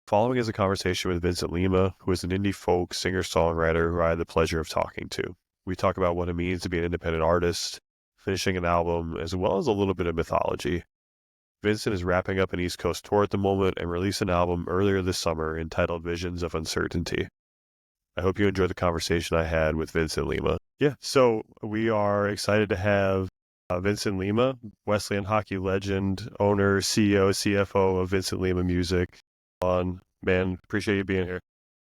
Following is a conversation with Vincent Lima, who is an indie folk singer-songwriter who I had the pleasure of talking to. We talk about what it means to be an independent artist, finishing an album, as well as a little bit of mythology. Vincent is wrapping up an East Coast tour at the moment and released an album earlier this summer entitled Visions of Uncertainty. I hope you enjoyed the conversation I had with Vincent Lima. Yeah, so we are excited to have Vincent Lima, Wesleyan hockey legend, owner, CEO, CFO of Vincent Lima Music. On, man, appreciate you being here.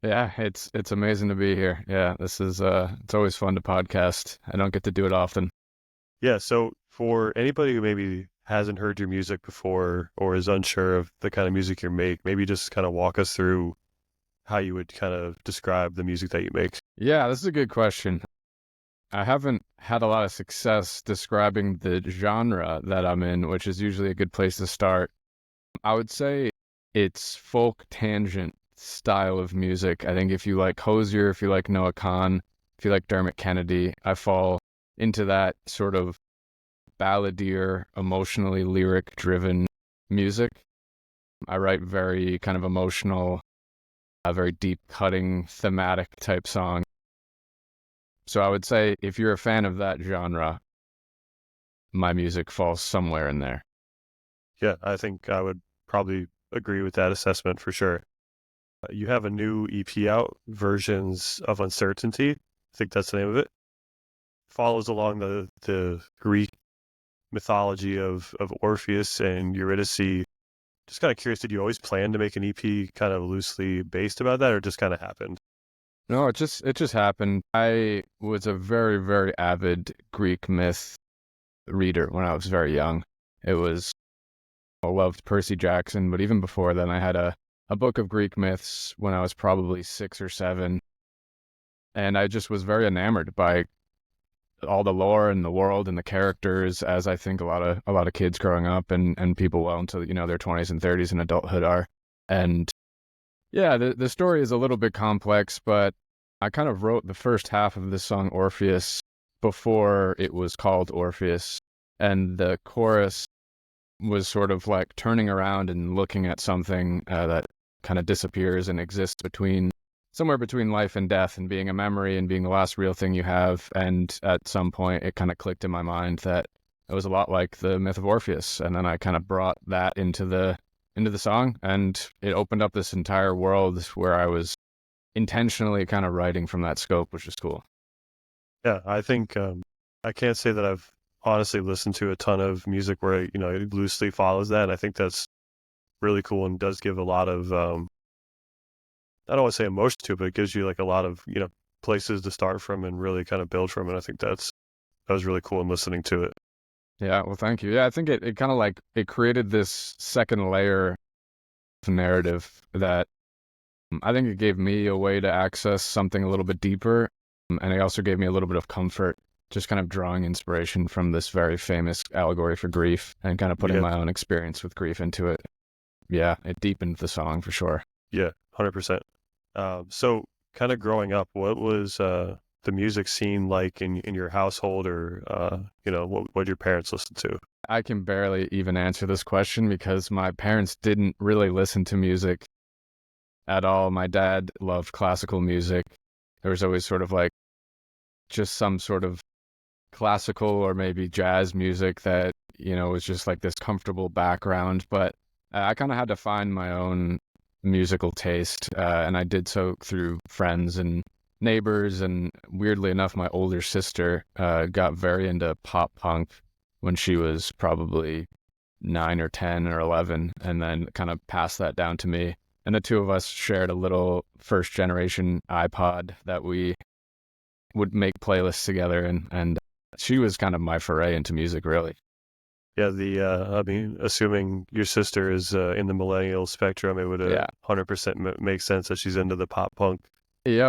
Yeah, it's amazing to be here. Yeah, this is it's always fun to podcast. I don't get to do it often. Yeah, so for anybody who maybe hasn't heard your music before or is unsure of the kind of music you make, maybe just kind of walk us through how you would kind of describe the music that you make. Yeah, this is a good question. I haven't had a lot of success describing the genre that I'm in, which is usually a good place to start. I would say it's folk tangent style of music. I think if you like Hozier, if you like Noah Kahan, if you like Dermot Kennedy, I fall into that sort of balladeer, emotionally lyric-driven music. I write very kind of emotional, very deep-cutting, thematic type songs. So I would say if you're a fan of that genre, my music falls somewhere in there. Yeah, I think I would probably agree with that assessment for sure. You have a new EP out, Versions of Uncertainty. I think that's the name of it. Follows along the Greek mythology of Orpheus and Eurydice. Just kind of curious, did you always plan to make an EP kind of loosely based about that, or just kind of happened? No, it just happened. I was a very, very avid Greek myth reader when I was very young. I loved Percy Jackson, but even before then, I had a book of Greek myths when I was probably 6 or 7, and I just was very enamored by all the lore and the world and the characters, as I think a lot of kids growing up and people well into their 20s and 30s and adulthood are. And yeah, the story is a little bit complex, but I kind of wrote the first half of this song Orpheus before it was called Orpheus, and the chorus was sort of like turning around and looking at something that kind of disappears and exists somewhere between life and death, and being a memory and being the last real thing you have. And at some point it kind of clicked in my mind that it was a lot like the myth of Orpheus, and then I kind of brought that into the song, and it opened up this entire world where I was intentionally kind of writing from that scope, which is cool. Yeah, I think I can't say that I've honestly listened to a ton of music where it loosely follows that. And I think that's really cool and does give a lot of I don't want to say emotion to it, but it gives you like a lot of places to start from and really kind of build from. And I think that was really cool in listening to it. Yeah, well, thank you. Yeah, I think it kind of like it created this second layer of narrative that I think it gave me a way to access something a little bit deeper. And it also gave me a little bit of comfort, just kind of drawing inspiration from this very famous allegory for grief and kind of putting my own experience with grief into it. Yeah, it deepened the song for sure. Yeah, 100%. So kind of growing up, what was the music scene like in your household, or what did your parents listen to? I can barely even answer this question because my parents didn't really listen to music at all. My dad loved classical music. There was always sort of like just some sort of classical or maybe jazz music that, was just like this comfortable background. But I kind of had to find my own musical taste, and I did so through friends and neighbors. And weirdly enough, my older sister got very into pop punk when she was probably 9 or 10 or 11, and then kind of passed that down to me. And the two of us shared a little first generation iPod that we would make playlists together, and she was kind of my foray into music, really. Yeah, I mean, assuming your sister is in the millennial spectrum, it would 100% make sense that she's into the pop punk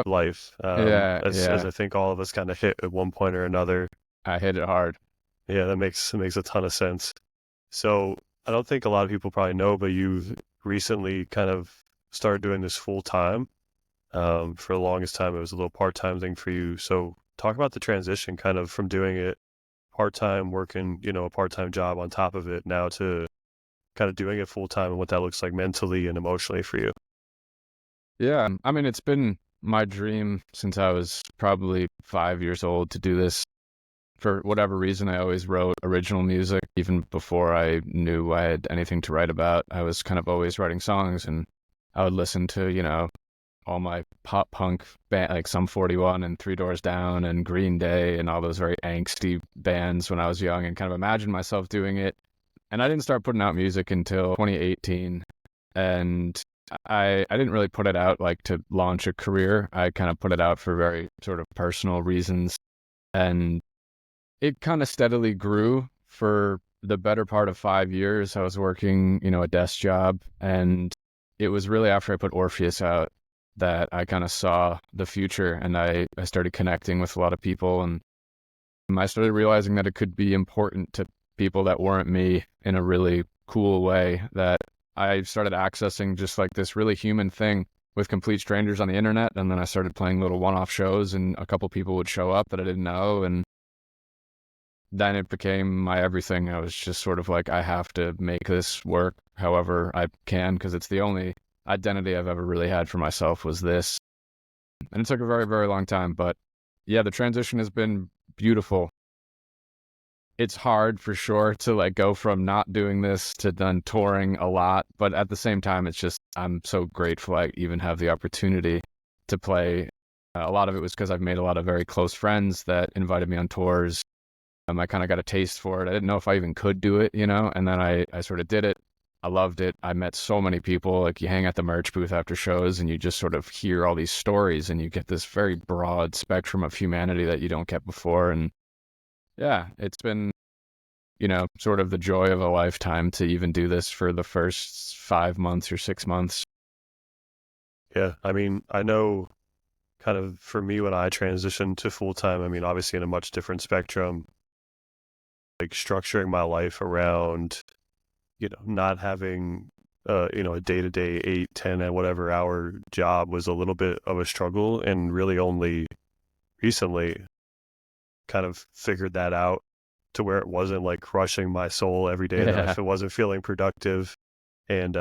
life. As I think all of us kind of hit at one point or another. I hit it hard. Yeah, that makes a ton of sense. So I don't think a lot of people probably know, but you've recently kind of started doing this full time. For the longest time, it was a little part-time thing for you. So talk about the transition kind of from doing it part-time, working, a part-time job on top of it, now to kind of doing it full-time, and what that looks like mentally and emotionally for you. Yeah, I mean, it's been my dream since I was probably 5 years old to do this. For whatever reason, I always wrote original music, even before I knew I had anything to write about. I was kind of always writing songs, and I would listen to, all my pop punk band, like Sum 41 and Three Doors Down and Green Day and all those very angsty bands when I was young, and kind of imagine myself doing it. And I didn't start putting out music until 2018. And I didn't really put it out like to launch a career. I kind of put it out for very sort of personal reasons. And it kind of steadily grew for the better part of 5 years. I was working, a desk job. And it was really after I put Orpheus out that I kind of saw the future, and I started connecting with a lot of people, and I started realizing that it could be important to people that weren't me in a really cool way, that I started accessing just like this really human thing with complete strangers on the internet. And then I started playing little one-off shows, and a couple people would show up that I didn't know. And then it became my everything. I was just sort of like, I have to make this work however I can, because it's the only identity I've ever really had for myself was this. And it took a very, very long time. But yeah, the transition has been beautiful. It's hard for sure to like go from not doing this to then touring a lot. But at the same time, it's just, I'm so grateful I even have the opportunity to play. A lot of it was because I've made a lot of very close friends that invited me on tours. I kind of got a taste for it. I didn't know if I even could do it, and then I sort of did it. I loved it. I met so many people. Like, you hang at the merch booth after shows and you just sort of hear all these stories, and you get this very broad spectrum of humanity that you don't get before. And yeah, it's been, sort of the joy of a lifetime to even do this for the first 5 months or 6 months. Yeah, I mean, I know kind of for me when I transitioned to full time, I mean, obviously in a much different spectrum, like structuring my life around, not having, a day-to-day 8, 10, and whatever hour job was a little bit of a struggle, and really only recently kind of figured that out to where it wasn't like crushing my soul every day, that Yeah. if it wasn't feeling productive. And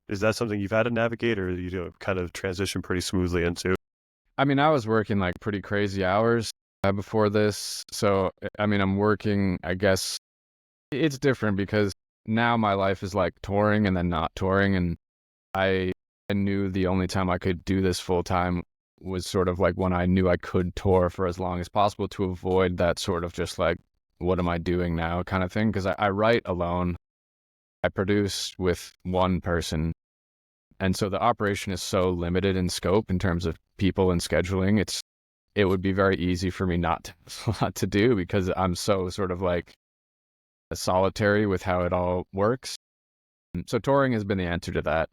is that something you've had to navigate, or kind of transition pretty smoothly into? I mean, I was working like pretty crazy hours before this. So, I mean, I'm working, I guess it's different because now my life is like touring and then not touring. And I knew the only time I could do this full time was sort of like when I knew I could tour for as long as possible, to avoid that sort of just like, what am I doing now kind of thing. Because I write alone, I produce with one person. And so the operation is so limited in scope in terms of people and scheduling. It would be very easy for me not to have a lot to do, because I'm so sort of like solitary with how it all works. So touring has been the answer to that.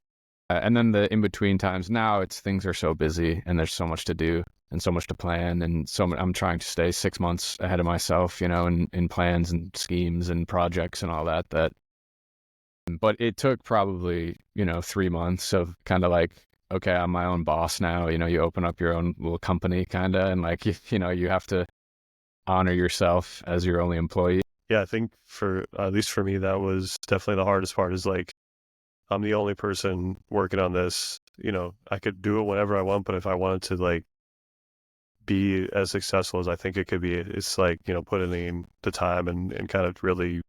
And then the in between times now, it's things are so busy and there's so much to do and so much to plan, and I'm trying to stay 6 months ahead of myself, in plans and schemes and projects and all that. But it took probably 3 months of kind of like, okay, I'm my own boss now. You open up your own little company kind of, and like you have to honor yourself as your only employee. Yeah, I think for at least for me, that was definitely the hardest part. Is like, I'm the only person working on this. I could do it whenever I want, but if I wanted to like be as successful as I think it could be, it's like, putting in the time and kind of really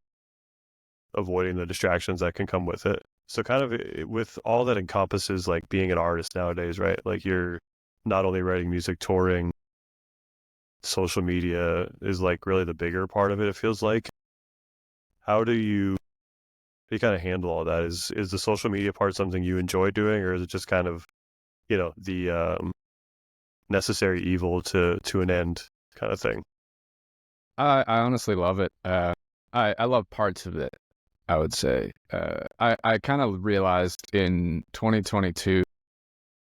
avoiding the distractions that can come with it. So kind of with all that encompasses like being an artist nowadays, right? Like, you're not only writing music, touring, social media is like really the bigger part of it, it feels like. How do you kind of handle all that? Is the social media part something you enjoy doing, or is it just kind of, the necessary evil to an end kind of thing? I honestly love it. I love parts of it, I would say. I kind of realized in 2022,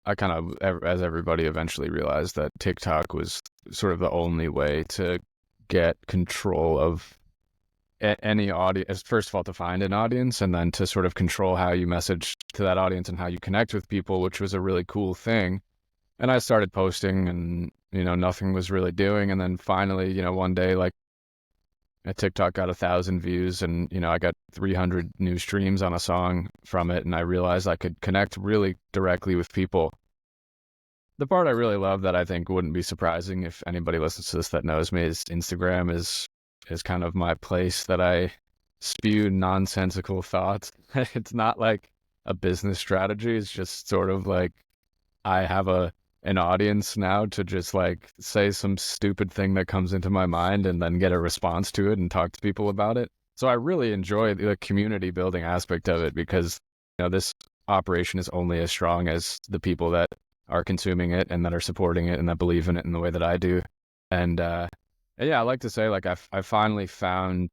I kind of, as everybody eventually realized, that TikTok was sort of the only way to get control of any audience. First of all, to find an audience, and then to sort of control how you message to that audience and how you connect with people, which was a really cool thing. And I started posting, and nothing was really doing. And then finally, one day, like, a TikTok got 1,000 views, and I got 300 new streams on a song from it, and I realized I could connect really directly with people. The part I really love that I think wouldn't be surprising if anybody listens to this that knows me is Instagram is kind of my place that I spew nonsensical thoughts. It's not like a business strategy. It's just sort of like I have an audience now to just like say some stupid thing that comes into my mind and then get a response to it and talk to people about it. So I really enjoy the community building aspect of it because this operation is only as strong as the people that are consuming it and that are supporting it and that believe in it in the way that I do. And yeah, I like to say like I finally found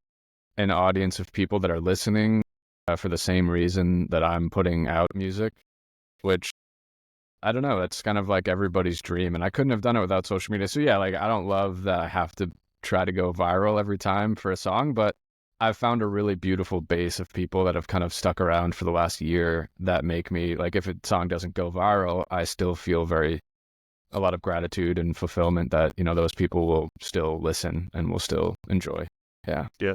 an audience of people that are listening for the same reason that I'm putting out music, which I don't know. That's kind of like everybody's dream. And I couldn't have done it without social media. So yeah, like I don't love that I have to try to go viral every time for a song, but I've found a really beautiful base of people that have kind of stuck around for the last year that make me like if a song doesn't go viral, I still feel a lot of gratitude and fulfillment that, those people will still listen and will still enjoy. Yeah. Yeah.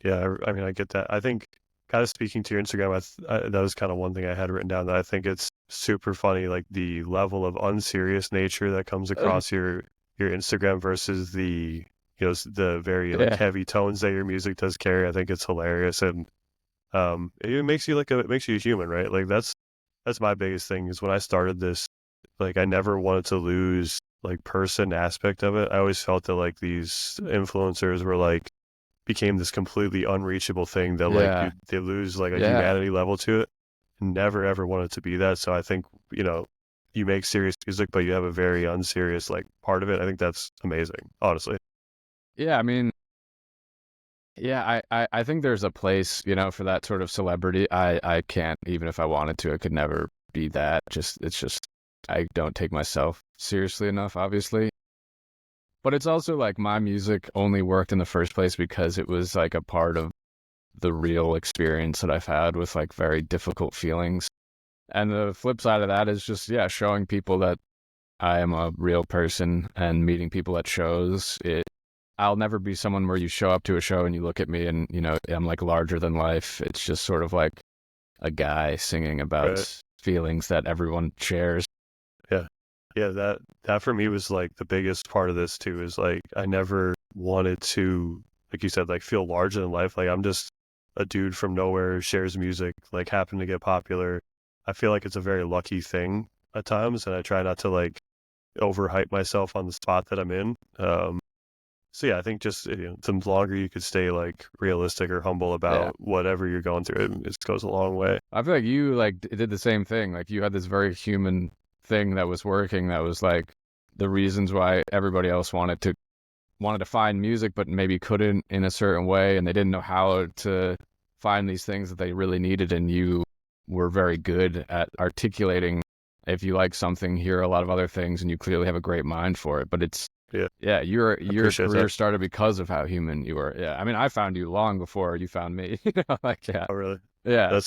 Yeah. I mean, I get that. I think kind of speaking to your Instagram, that was kind of one thing I had written down that I think it's super funny, like the level of unserious nature that comes across your Instagram versus the the very like heavy tones that your music does carry. I think it's hilarious, and it makes you it makes you a human, right? Like that's my biggest thing is when I started this, like I never wanted to lose like person aspect of it. I always felt that like these influencers were like became this completely unreachable thing that like they lose like a humanity level to it. Never ever wanted to be that. So I think you make serious music, but you have a very unserious like part of it. I think that's amazing, honestly. Yeah, I mean, yeah, I think there's a place, for that sort of celebrity. I can't, even if I wanted to, I could never be that. It's just, I don't take myself seriously enough, obviously. But it's also like my music only worked in the first place because it was like a part of the real experience that I've had with like very difficult feelings. And the flip side of that is just, yeah, showing people that I am a real person and meeting people at shows. I'll never be someone where you show up to a show and you look at me and, I'm like larger than life. It's just sort of like a guy singing about feelings that everyone shares. Yeah. Yeah, that for me was like the biggest part of this too, is like I never wanted to, like you said, like feel larger than life. Like I'm just a dude from nowhere who shares music, like happened to get popular. I feel like it's a very lucky thing at times, and I try not to like overhype myself on the spot that I'm in. So yeah, I think just the longer you could stay like realistic or humble about whatever you're going through, it goes a long way. I feel like you like did the same thing. Like you had this very human thing that was working. That was like the reasons why everybody else wanted to find music, but maybe couldn't in a certain way, and they didn't know how to find these things that they really needed. And you were very good at articulating. If you like something, hear a lot of other things, and you clearly have a great mind for it. But it's your career started because of how human you were. Yeah, I mean, I found you long before you found me. Like Oh, really? Yeah.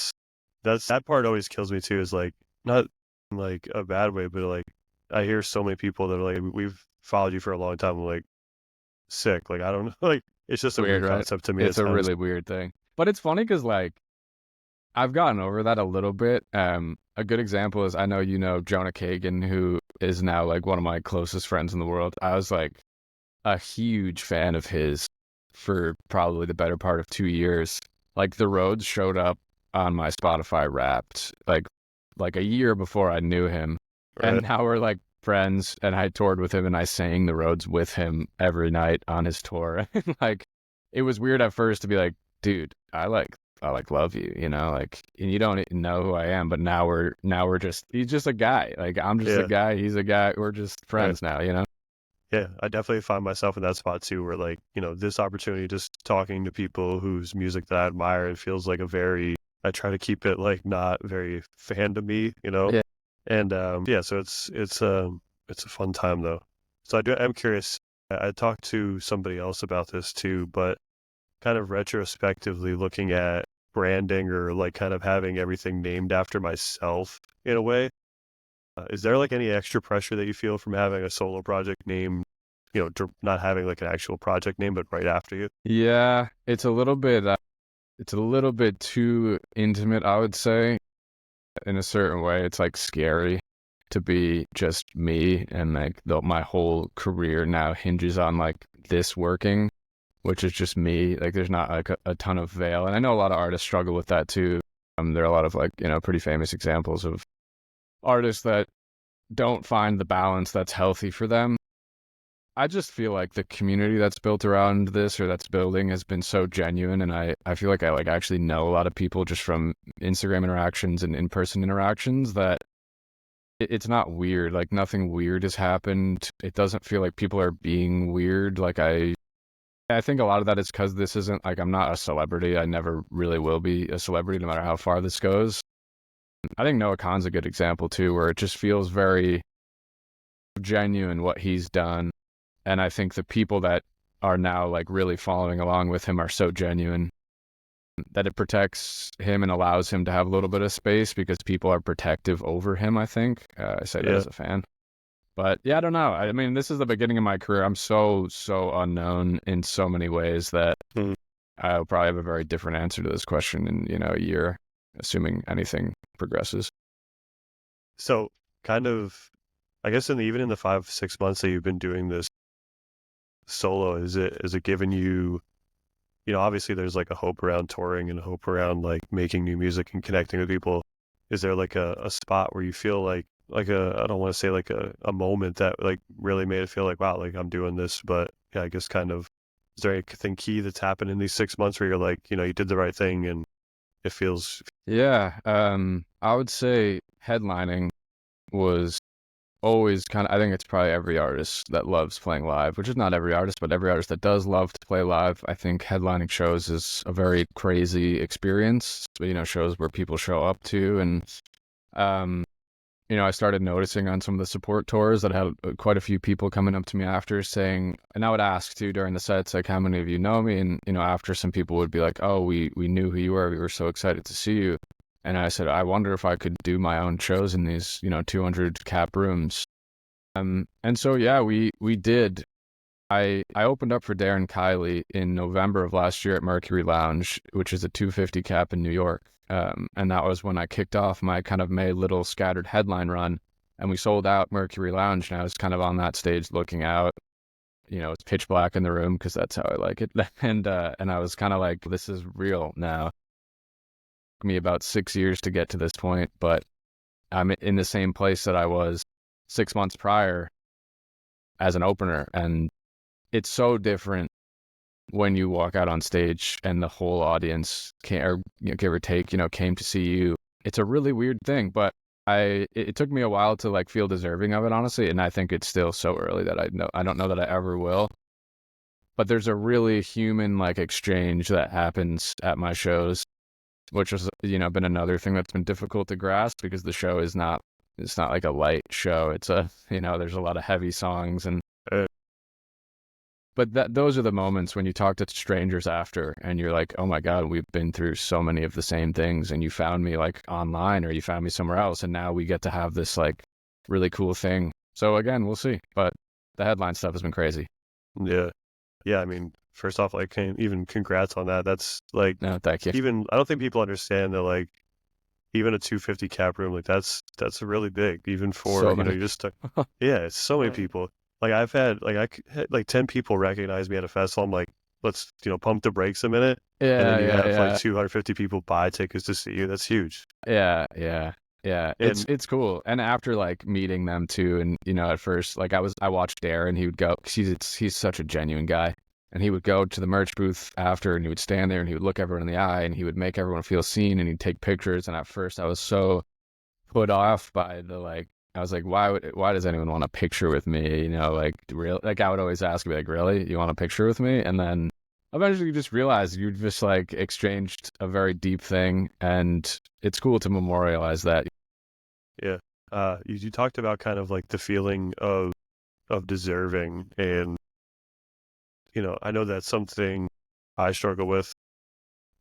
That part always kills me too. Is like not in like a bad way, but like I hear so many people that are like, we've followed you for a long time. I'm like, sick. Like I don't know. Like it's just a weird concept to me. It's a really weird thing, but it's funny because like I've gotten over that a little bit. A good example is I know Jonah Kagan, who is now like one of my closest friends in the world. I was like a huge fan of his for probably the better part of 2 years. Like The Roads showed up on my Spotify Wrapped like a year before I knew him, and now we're like friends. And I toured with him, and I sang The Roads with him every night on his tour. Like it was weird at first to be like, dude, I love you, like, and you don't know who I am, but now we're just, he's just a guy. Like I'm just a guy, he's a guy. We're just friends now, Yeah, I definitely find myself in that spot too, where like, this opportunity, just talking to people whose music that I admire, it feels like I try to keep it like not very fan to me, Yeah. And so it's a fun time though. So I'm curious. I talked to somebody else about this too, but kind of retrospectively looking at branding or like kind of having everything named after myself in a way. Is there like any extra pressure that you feel from having a solo project name, not having like an actual project name, but right after you? Yeah, it's a little bit too intimate, I would say. In a certain way, it's like scary. to be just me, and like my whole career now hinges on like this working, which is just me. Like there's not like a ton of veil, and I know a lot of artists struggle with that too. There are a lot of like, pretty famous examples of artists that don't find the balance that's healthy for them. I just feel like the community that's built around this, or that's building, has been so genuine, and I feel like I like actually know a lot of people just from Instagram interactions and in-person interactions, that it's not weird. Like nothing weird has happened. It doesn't feel like people are being weird. Like I think a lot of that is because this isn't like, I'm not a celebrity. I never really will be a celebrity, no matter how far this goes. I think Noah Khan's a good example too, where it just feels very genuine what he's done. And I think the people that are now like really following along with him are so genuine that it protects him and allows him to have a little bit of space, because people are protective over him, I think. I say that as a fan. But yeah, I don't know. I mean, this is the beginning of my career. I'm so unknown in so many ways that I'll probably have a very different answer to this question in, a year, assuming anything progresses. So kind of, I guess even in the 5-6 months that you've been doing this solo, is it given you, obviously there's like a hope around touring and a hope around like making new music and connecting with people. Is there like a spot where you feel like I don't want to say like a moment that like really made it feel like, wow, like I'm doing this, but yeah, I guess kind of, is there anything key that's happened in these 6 months where you're like, you did the right thing and it feels... Yeah, I would say headlining was always kind of, I think it's probably every artist that loves playing live, which is not every artist, but every artist that does love to play live. I think headlining shows is a very crazy experience, shows where people show up to. And, I started noticing on some of the support tours that I had quite a few people coming up to me after saying, and I would ask too during the sets, like, how many of you know me? And, after, some people would be like, oh, we knew who you were. We were so excited to see you. And I said, I wonder if I could do my own shows in these, 200 cap rooms. And so, yeah, we did. I opened up for Darren Kiely in November of last year at Mercury Lounge, which is a 250 cap in New York. And that was when I kicked off my kind of May little scattered headline run. And we sold out Mercury Lounge, and I was kind of on that stage looking out. It's pitch black in the room because that's how I like it. And I was kind of like, this is real now. It took me about 6 years to get to this point, but I'm in the same place that I was 6 months prior as an opener. And it's so different when you walk out on stage and the whole audience give or take, came to see you. It's a really weird thing, but it took me a while to like feel deserving of it, honestly. And I think it's still so early that I don't know that I ever will. But there's a really human like exchange that happens at my shows, which has, been another thing that's been difficult to grasp, because the show it's not like a light show. It's there's a lot of heavy songs, and but those are the moments when you talk to strangers after and you're like, oh my God, we've been through so many of the same things, and you found me like online, or you found me somewhere else, and now we get to have this like really cool thing. So again, we'll see. But the headline stuff has been crazy. Yeah. I mean, first off, like, even congrats on that. That's like, no, thank you. Even I don't think people understand that like even a 250 cap room, like that's really big, even for So you just yeah, it's so many people. Like I've had like 10 people recognize me at a festival. I'm like, let's pump the brakes a minute. Yeah, and then you have like 250 people buy tickets to see you. That's huge. Yeah. It's cool. And after like meeting them too, and at first like I watched Darren. He would go, 'cause he's such a genuine guy, and he would go to the merch booth after, and he would stand there and he would look everyone in the eye, and he would make everyone feel seen, and he'd take pictures. And at first I was so put off by the like, I was like, why does anyone want a picture with me? Like real, like I would always ask, be like, really, you want a picture with me? And then eventually you just realize you just like exchanged a very deep thing, and it's cool to memorialize that. Yeah. You talked about kind of like the feeling of deserving, and I know that's something I struggle with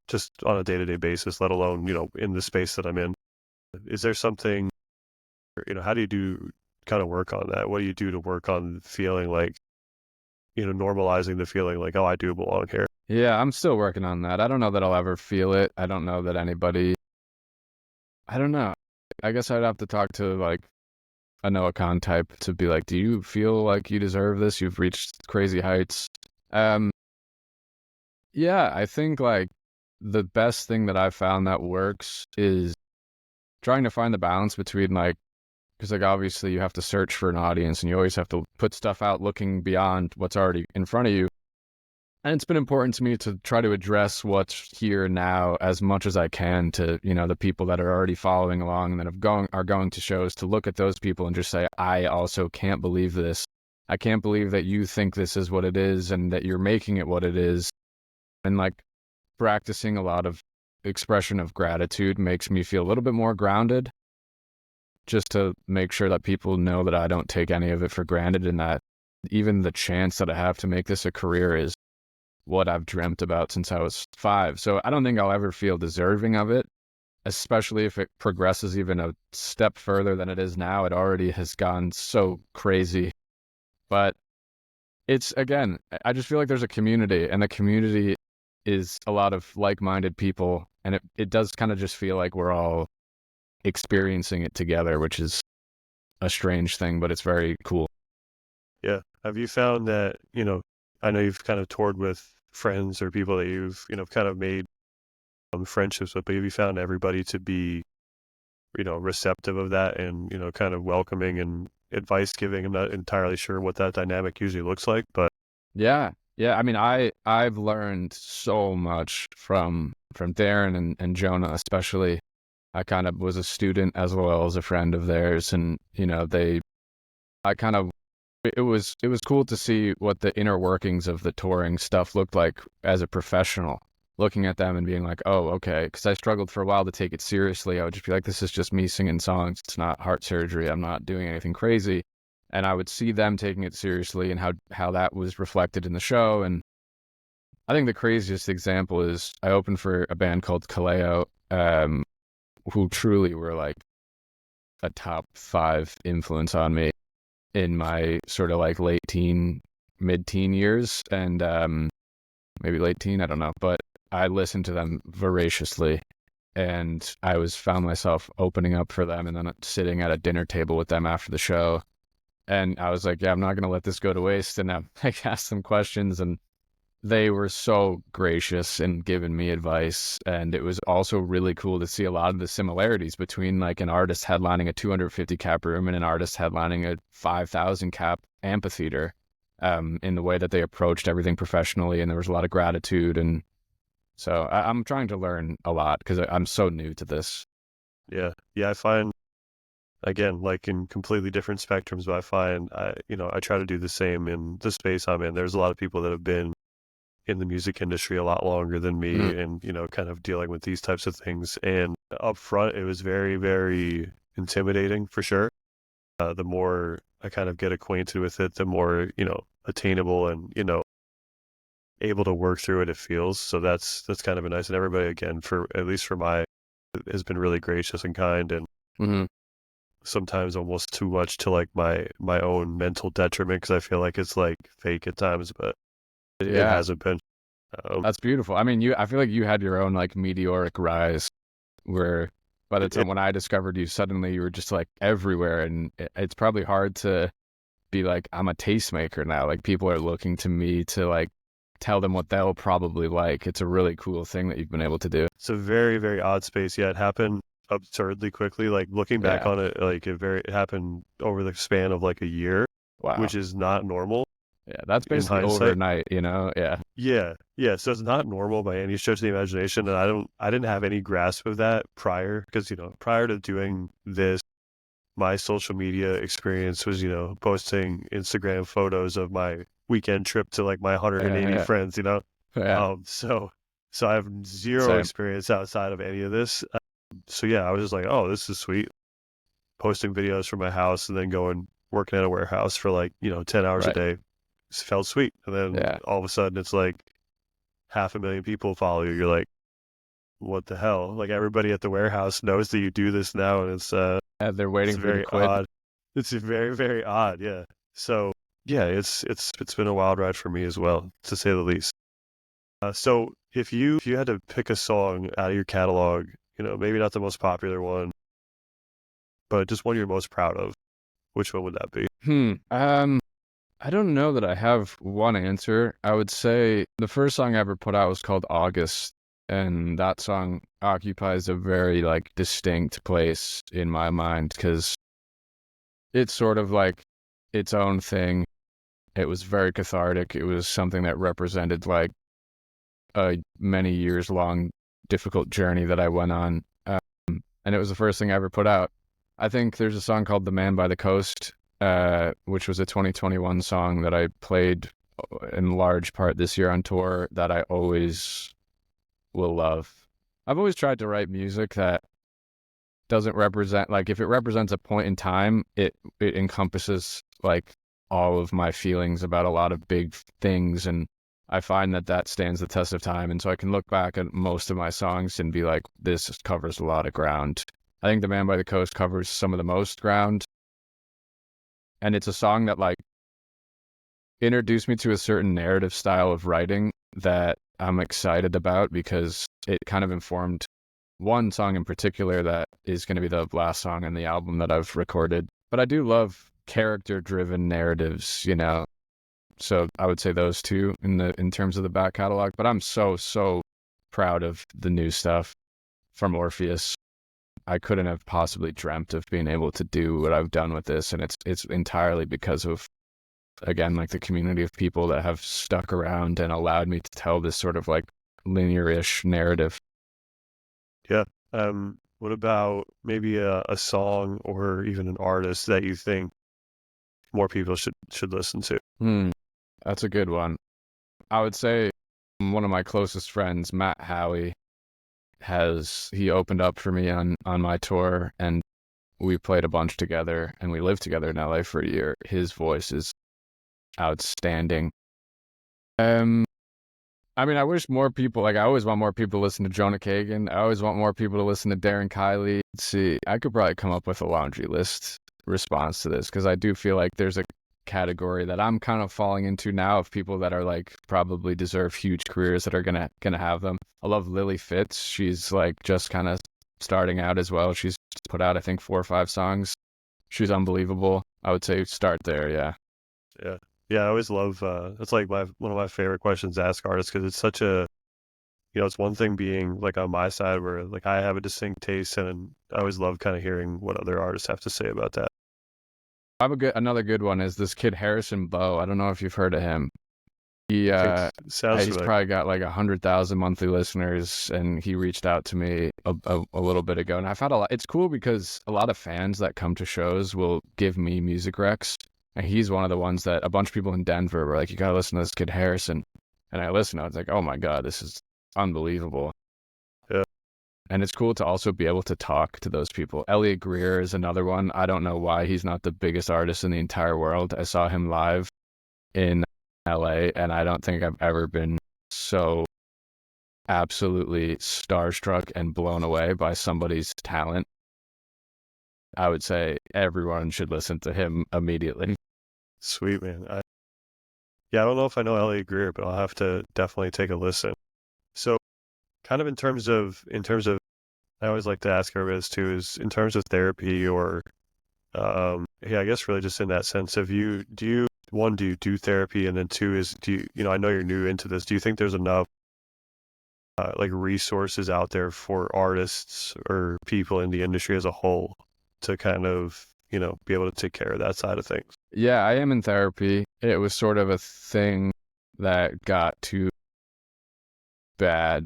just on a day-to-day basis, let alone in the space that I'm in. Is there something, how do you kind of work on that? What do you do to work on feeling like, normalizing the feeling like, oh, I do belong here? Yeah, I'm still working on that. I don't know that I'll ever feel it. I don't know that anybody, I don't know. I guess I'd have to talk to like a Noah Khan type to be like, do you feel like you deserve this? You've reached crazy heights. Um, yeah, I think like the best thing that I've found that works is trying to find the balance between like, because like obviously you have to search for an audience and you always have to put stuff out looking beyond what's already in front of you. And it's been important to me to try to address what's here now as much as I can to, the people that are already following along and that are going to shows, to look at those people and just say, I also can't believe this. I can't believe that you think this is what it is and that you're making it what it is. And like practicing a lot of expression of gratitude makes me feel a little bit more grounded, just to make sure that people know that I don't take any of it for granted and that even the chance that I have to make this a career is what I've dreamt about since I was 5. So I don't think I'll ever feel deserving of it, especially if it progresses even a step further than it is now. It already has gone so crazy. But it's, again, I just feel like there's a community, and the community is a lot of like-minded people. And it does kind of just feel like we're all experiencing it together, which is a strange thing, but it's very cool. Yeah. Have you found that, I know you've kind of toured with friends or people that you've, kind of made friendships with, but have you found everybody to be, receptive of that and, kind of welcoming and advice giving? I'm not entirely sure what that dynamic usually looks like, but Yeah. Yeah. I mean, I've learned so much from Darren and Jonah, especially. I kind of was a student as well as a friend of theirs, and I kind of, it was cool to see what the inner workings of the touring stuff looked like as a professional, looking at them and being like, oh, okay, because I struggled for a while to take it seriously. I would just be like, this is just me singing songs. It's not heart surgery. I'm not doing anything crazy. And I would see them taking it seriously and how that was reflected in the show. And I think the craziest example is I opened for a band called Kaleo, who truly were like a top 5 influence on me in my sort of like mid-teen years, and maybe late teen, I don't know. But I listened to them voraciously, and I found myself opening up for them and then sitting at a dinner table with them after the show. And I was like, yeah, I'm not going to let this go to waste. And I asked them questions, and they were so gracious in giving me advice. And it was also really cool to see a lot of the similarities between like an artist headlining a 250 cap room and an artist headlining a 5,000 cap amphitheater, in the way that they approached everything professionally. And there was a lot of gratitude. And so I'm trying to learn a lot because I'm so new to this. yeah. I find, again, like in completely different spectrums, but I find I try to do the same in the space I'm in. There's a lot of people that have been in the music industry a lot longer than me, Mm. and kind of dealing with these types of things. And up front, it was very, very intimidating for sure. The more I kind of get acquainted with it, the more attainable and able to work through it feels. So that's kind of a nice. And everybody, again, for at least for my, has been really gracious and kind, and Mm-hmm. sometimes almost too much to like my own mental detriment, because I feel like it's like fake at times, but it Yeah, hasn't been. that's beautiful. I mean, I feel like you had your own like meteoric rise where by the It, time when I discovered you, suddenly you were just like everywhere. And it's probably hard to be like, I'm a tastemaker now. Like people are looking to me to like tell them what they'll probably like. It's a really cool thing that you've been able to do. it's a very, very odd space. Yeah, it happened absurdly quickly. Like looking back Yeah. on it, like it happened over the span of like a year, Wow. which is not normal Yeah. That's in basically hindsight. overnight, you know? Yeah. Yeah, yeah. So it's not normal by any stretch of the imagination, and I didn't have any grasp of that prior, because prior to doing this, my social media experience was posting Instagram photos of my weekend trip to like my 180 Yeah. friends. Yeah. So I have zero Same. experience outside of any of this. So yeah, I was just like, oh, this is sweet. Posting videos from my house and then going working at a warehouse for like 10 hours a Right. day. It felt sweet. And then Yeah. all of a sudden it's like 500,000 people follow you. You're like, what the hell? Like everybody at the warehouse knows that you do this now, and Yeah, they're it's waiting for you to very quit. odd. It's very, very odd. Yeah. So yeah, it's been a wild ride for me as well, to say the least. So if you had to pick a song out of your catalog, maybe not the most popular one, but just one you're most proud of, which one would that be? I don't know that I have one answer. I would say the first song I ever put out was called August, and that song occupies a very like distinct place in my mind because it's sort of like its own thing. It was very cathartic. It was something that represented like a many years long difficult journey that I went on. And it was the first thing I ever put out. I think there's a song called The Man by the Coast, which was a 2021 song that I played in large part this year on tour that I always will love. I've always tried to write music that doesn't represent, like if it represents a point in time, it encompasses like all of my feelings about a lot of big things, and I find that stands the test of time. And so I can look back at most of my songs and be like, this covers a lot of ground. I think The Man by the Coast covers some of the most ground. And it's a song that like introduced me to a certain narrative style of writing that I'm excited about because it kind of informed one song in particular that is going to be the last song on the album that I've recorded. But I do love character-driven narratives, you know. So I would say those two in terms of the back catalog. But I'm so proud of the new stuff from Orpheus. I couldn't have possibly dreamt of being able to do what I've done with this, and it's entirely because of, again, like the community of people that have stuck around and allowed me to tell this sort of like linear-ish narrative. Yeah. What about maybe a song or even an artist that you think more people should listen to? That's a good one. I would say one of my closest friends, Matt Howie, he opened up for me on my tour, and we played a bunch together, and we lived together in LA for a year. His voice is outstanding. I mean, I wish more people, like I always want more people to listen to Jonah Kagan. I always want more people to listen to Darren Kiely. Let's see, I could probably come up with a laundry list response to this because I do feel like there's a category that I'm kind of falling into now of people that are like probably deserve huge careers that are gonna have them. I love Lily Fitz. She's like just kind of starting out as well. She's put out I think 4 or 5 songs. She's unbelievable. I would say start there. Yeah. Yeah, I always love that's like one of my favorite questions to ask artists because it's such a, you know, it's one thing being like on my side where like I have a distinct taste, and I always love kind of hearing what other artists have to say about that. I have another good one is this kid Harrison Bow. I don't know if you've heard of him. I think sounds He's familiar. probably got like 100,000 monthly listeners, and he reached out to me a little bit ago, and I've had a lot. It's cool because a lot of fans that come to shows will give me music recs, and he's one of the ones that a bunch of people in Denver were like, "You gotta listen to this kid Harrison," and I listened. I was like, "Oh my god, this is unbelievable." Yeah. And it's cool to also be able to talk to those people. Elliot Greer is another one. I don't know why he's not the biggest artist in the entire world. I saw him live in LA, and I don't think I've ever been so absolutely starstruck and blown away by somebody's talent. I would say everyone should listen to him immediately. Sweet, man. Yeah, I don't know if I know Elliot Greer, but I'll have to definitely take a listen. So kind of in terms of I always like to ask everybody this too, is in terms of therapy or yeah, I guess really just in that sense of one, do you do therapy? And then two is, you know, I know you're new into this. Do you think there's enough like resources out there for artists or people in the industry as a whole to kind of, you know, be able to take care of that side of things? Yeah, I am in therapy. It was sort of a thing that got too bad,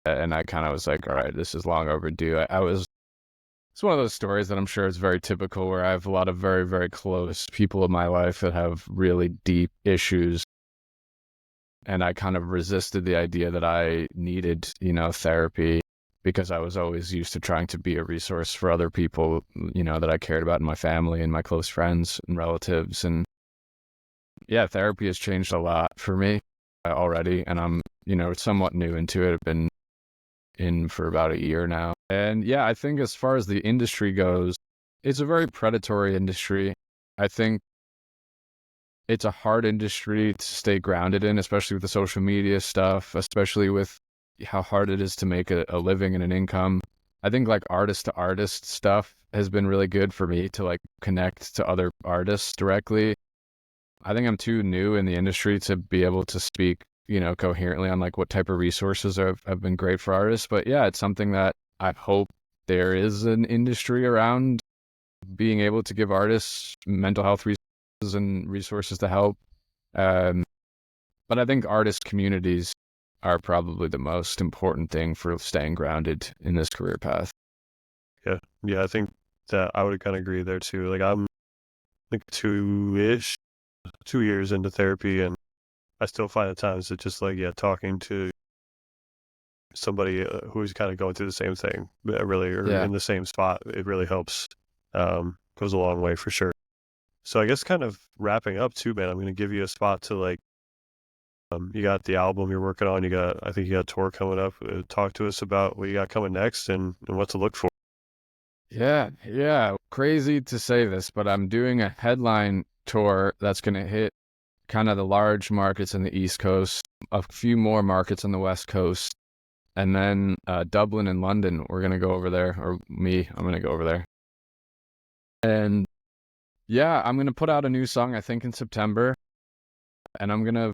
and I kind of was like, all right, this is long overdue. It's one of those stories that I'm sure is very typical where I have a lot of very, very close people in my life that have really deep issues. And I kind of resisted the idea that I needed, you know, therapy because I was always used to trying to be a resource for other people, you know, that I cared about in my family and my close friends and relatives. And yeah, therapy has changed a lot for me already. And I'm, you know, somewhat new into it. I've been in for about a year now. And yeah, I think as far as the industry goes, it's a very predatory industry. I think it's a hard industry to stay grounded in, especially with the social media stuff, especially with how hard it is to make a living and an income. I think like artist to artist stuff has been really good for me to like connect to other artists directly. I think I'm too new in the industry to be able to speak, coherently on like what type of resources have been great for artists. But yeah, it's something that I hope there is an industry around being able to give artists mental health resources and resources to help. Um, but I think artist communities are probably the most important thing for staying grounded in this career path. Yeah. Yeah, I think that I would kind of agree there too. Like I'm like 2 years into therapy, and I still find at times that just like, yeah, talking to somebody who's kind of going through the same thing, really, or Yeah. in the same spot, it really helps. Goes a long way for sure. So I guess kind of wrapping up too, man, I'm going to give you a spot to like, you got the album you're working on. I think you got a tour coming up. Talk to us about what you got coming next and what to look for. Yeah, yeah. Crazy to say this, but I'm doing a headline tour that's going to hit kind of the large markets in the East Coast, a few more markets on the West Coast, and then Dublin and London. We're going to go over there, or I'm going to go over there. And yeah, I'm going to put out a new song, I think, in September, and I'm going to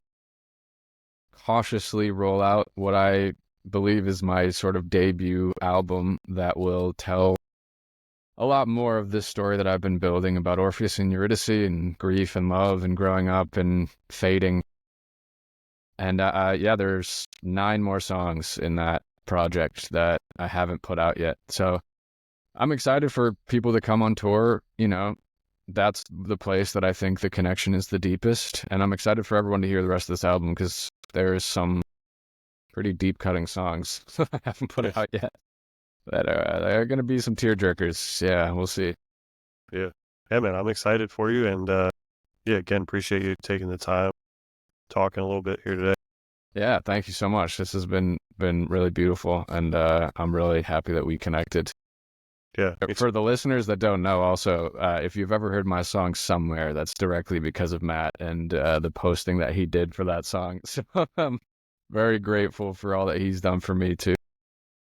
cautiously roll out what I believe is my sort of debut album that will tell a lot more of this story that I've been building about Orpheus and Eurydice and grief and love and growing up and fading. And yeah, there's 9 more songs in that project that I haven't put out yet. So I'm excited for people to come on tour. That's the place that I think the connection is the deepest. And I'm excited for everyone to hear the rest of this album because there's some pretty deep cutting songs that I haven't put out yet that are going to be some tearjerkers. Yeah, we'll see. Yeah. Yeah, man, I'm excited for you. And yeah, again, appreciate you taking the time, talking a little bit here today. Yeah, thank you so much. This has been really beautiful, and I'm really happy that we connected. Yeah. For the listeners that don't know, also, if you've ever heard my song Somewhere, that's directly because of Matt and the posting that he did for that song. So I'm very grateful for all that he's done for me, too.